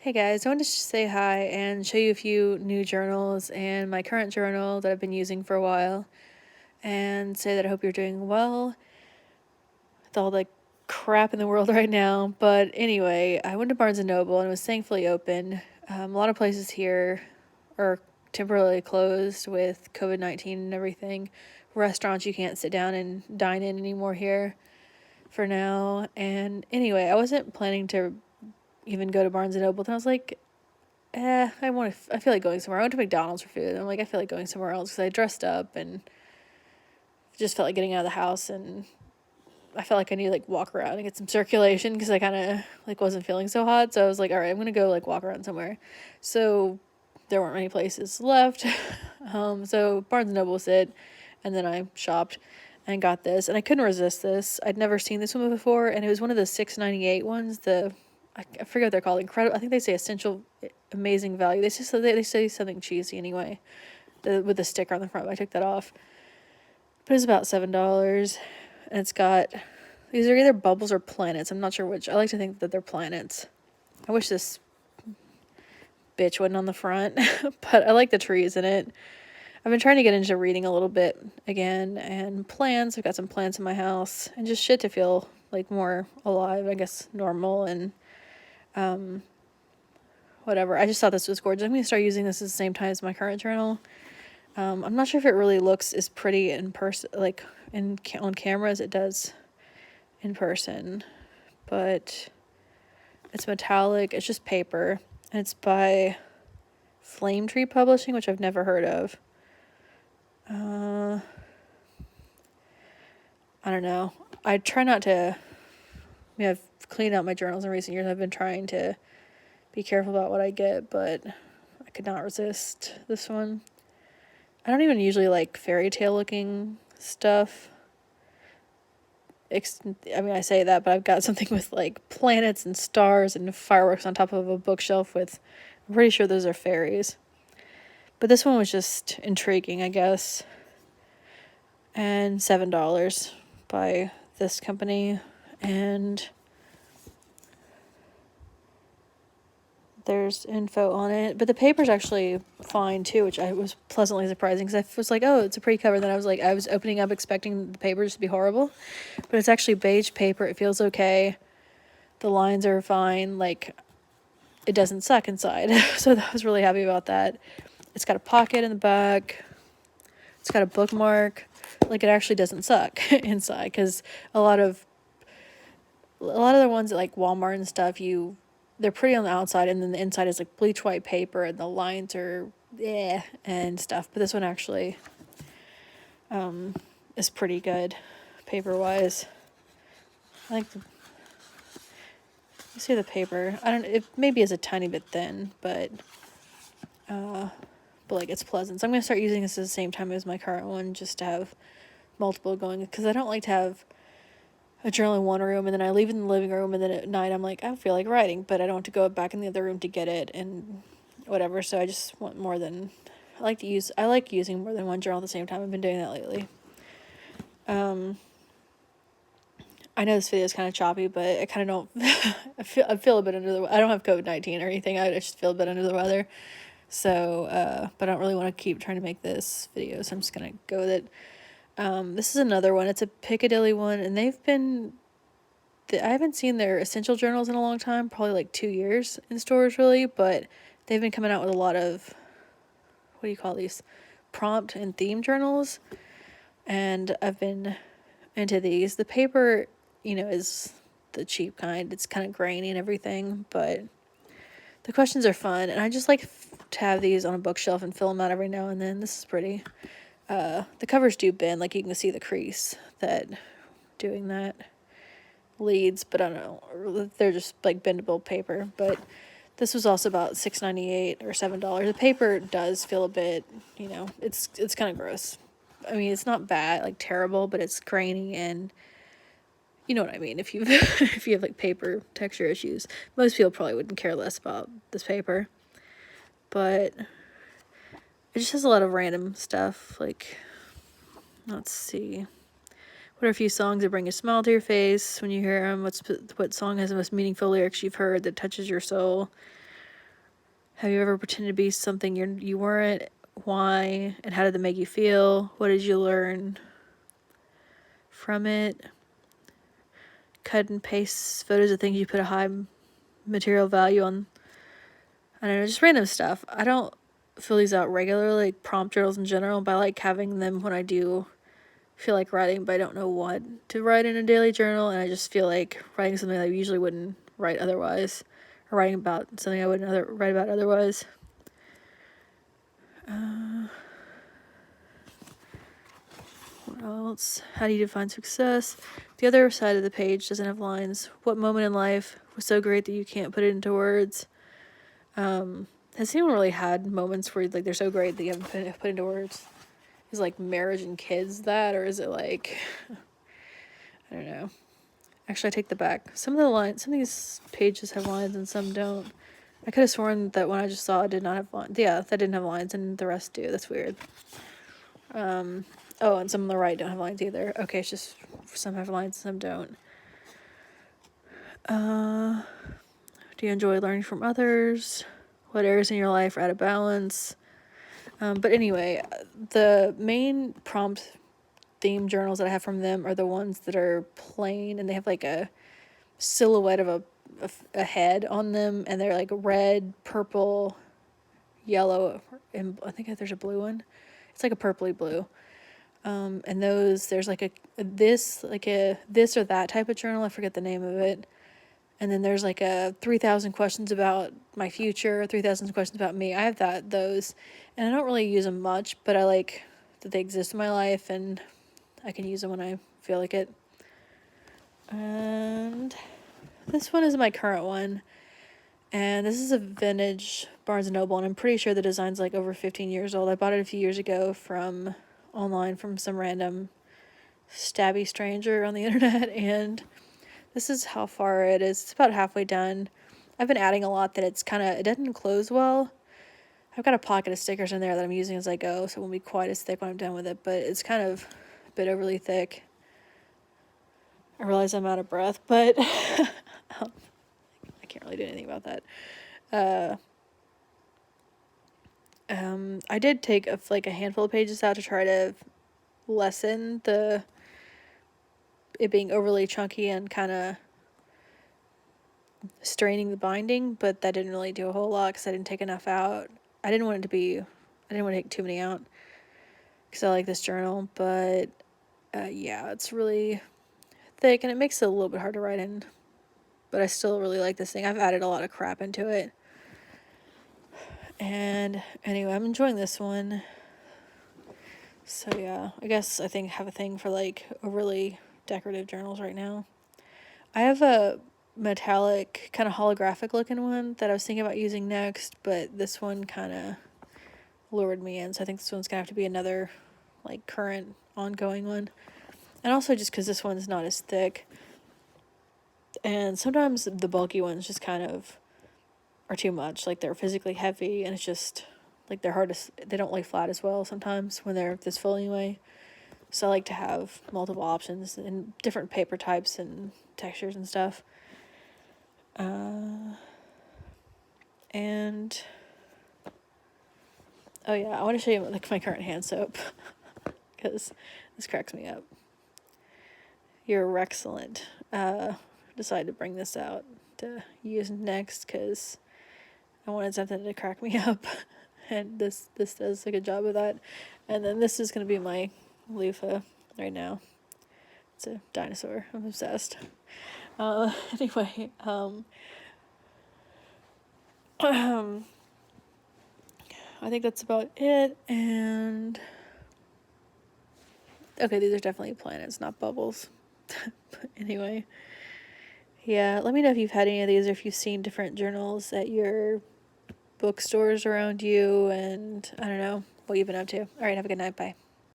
Hey guys, I wanted to say hi and show you a few new journals and my current journal that I've been using for a while, and say that I hope you're doing well with all the crap in the world right now. But anyway, I went to Barnes and Noble and it was thankfully open. A lot of places here are temporarily closed with COVID-19 and everything. Restaurants you can't sit down and dine in anymore here for now. And anyway, I wasn't planning to even go to Barnes and Noble. And I was like, I feel like going somewhere. I went to McDonald's for food. And I'm like, I feel like going somewhere else because I dressed up and just felt like getting out of the house. And I felt like I need to like walk around and get some circulation because I kind of like wasn't feeling so hot. So I was like, all right, I'm going to go like walk around somewhere. So there weren't many places left. So Barnes and Noble was it. And then I shopped and got this. And I couldn't resist this. I'd never seen this one before. And it was one of the $6.98 ones. I forget what they're called. Incredible. I think they say essential, amazing value. They say something cheesy anyway, with the sticker on the front. But I took that off. But it's about $7, and it's got these are either bubbles or planets. I'm not sure which. I like to think that they're planets. I wish this bitch wasn't on the front, but I like the trees in it. I've been trying to get into reading a little bit again, and plants. I've got some plants in my house, and just shit to feel like more alive. I guess normal and whatever. I just thought this was gorgeous. I'm going to start using this at the same time as my current journal. I'm not sure if it really looks as pretty in person, like on camera as it does in person, but it's metallic. It's just paper, and it's by Flame Tree Publishing, which I've never heard of. I don't know. I try not to. I've cleaned out my journals in recent years. I've been trying to be careful about what I get, but I could not resist this one. I don't even usually like fairy tale looking stuff. I say that, but I've got something with like planets and stars and fireworks on top of a bookshelf with, I'm pretty sure those are fairies. But this one was just intriguing, I guess. And $7 by this company. And there's info on it, but the paper's actually fine too, which I was pleasantly surprising because I was like, oh, it's a pretty cover. Then I was opening up expecting the papers to be horrible, but it's actually beige paper. It feels okay. The lines are fine. Like, it doesn't suck inside. So I was really happy about that. It's got a pocket in the back. It's got a bookmark. Like, it actually doesn't suck inside, because a lot of the ones at like Walmart and stuff, they're pretty on the outside, and then the inside is like bleach white paper, and the lines are and stuff. But this one actually is pretty good paper wise. I like you see the paper. I don't. It maybe is a tiny bit thin, but like it's pleasant. So I'm gonna start using this at the same time as my current one, just to have multiple going, because I don't like to have a journal in one room and then I leave it in the living room, and then at night I'm like, I feel like writing, but I don't have to go back in the other room to get it and whatever. So I just want more than I like using more than one journal at the same time. I've been doing that lately. I know this video is kind of choppy, but I kind of don't. I feel a bit under the. I don't have COVID-19 or anything. I just feel a bit under the weather. So, but I don't really want to keep trying to make this video, so I'm just gonna go with it. This is another one. It's a Piccadilly one, and I haven't seen their essential journals in a long time, probably like 2 years in stores really, but they've been coming out with a lot of, what do you call these, prompt and theme journals, and I've been into these. The paper, is the cheap kind. It's kind of grainy and everything, but the questions are fun, and I just like to have these on a bookshelf and fill them out every now and then. This is pretty. The covers do bend, like you can see the crease that doing that leads, but I don't know, they're just like bendable paper. But this was also about $6.98 or $7. The paper does feel a bit, it's kind of gross. I mean, it's not bad, like terrible, but it's grainy, and you know what I mean. If you if you have like paper texture issues, most people probably wouldn't care less about this paper. But it just has a lot of random stuff. Like, let's see. What are a few songs that bring a smile to your face when you hear them? What song has the most meaningful lyrics you've heard that touches your soul? Have you ever pretended to be something you weren't? Why? And how did that make you feel? What did you learn from it? Cut and paste photos of things you put a high material value on. I don't know, just random stuff. I don't fill these out regularly, like prompt journals in general, but I like having them when I do feel like writing, but I don't know what to write in a daily journal, and I just feel like writing something I usually wouldn't write otherwise, or writing about something I wouldn't write about otherwise. What else? How do you define success? The other side of the page doesn't have lines. What moment in life was so great that you can't put it into words? Has anyone really had moments where like they're so great that you haven't put into words? Is like marriage and kids that, or is it like I don't know. Actually, I take the back. Some of these pages have lines and some don't. I could have sworn that one I just saw did not have lines. Yeah, that didn't have lines and the rest do. That's weird. Oh, and some on the right don't have lines either. Okay, it's just some have lines, some don't. Do you enjoy learning from others? What areas in your life are out of balance? But anyway, the main prompt theme journals that I have from them are the ones that are plain and they have like a silhouette of a head on them, and they're like red, purple, yellow, and I think there's a blue one. It's like a purpley blue. And those, there's like a this or that type of journal. I forget the name of it. And then there's like a 3,000 questions about my future, 3,000 questions about me. I have those, and I don't really use them much, but I like that they exist in my life, and I can use them when I feel like it. And this one is my current one, and this is a vintage Barnes & Noble, and I'm pretty sure the design's like over 15 years old. I bought it a few years ago from online from some random stabby stranger on the internet, and this is how far it is. It's about halfway done. I've been adding a lot that it doesn't close well. I've got a pocket of stickers in there that I'm using as I go, so it won't be quite as thick when I'm done with it, but it's kind of a bit overly thick. I realize I'm out of breath, but I can't really do anything about that. I did take a handful of pages out to try to lessen it being overly chunky and kind of straining the binding, but that didn't really do a whole lot because I didn't take enough out. I didn't want to take too many out because I like this journal, but yeah, it's really thick and it makes it a little bit hard to write in, but I still really like this thing. I've added a lot of crap into it. And anyway, I'm enjoying this one. So yeah, I guess I have a thing for like overly decorative journals right now. I have a metallic kind of holographic looking one that I was thinking about using next, but this one kind of lured me in, so I think this one's gonna have to be another like current ongoing one. And also just because this one's not as thick, and sometimes the bulky ones just kind of are too much, like they're physically heavy, and it's just like they don't lay flat as well sometimes when they're this full anyway. So I like to have multiple options and different paper types and textures and stuff. And oh yeah, I want to show you like my current hand soap because this cracks me up. You're excellent. Decided to bring this out to use next because I wanted something to crack me up, and this does a good job of that. And then this is gonna be my loofah right now. It's a dinosaur. I'm obsessed. Anyway, I think that's about it. And okay, these are definitely planets, not bubbles. But anyway, yeah, let me know if you've had any of these or if you've seen different journals at your bookstores around you, and I don't know what you've been up to. All right, have a good night. Bye.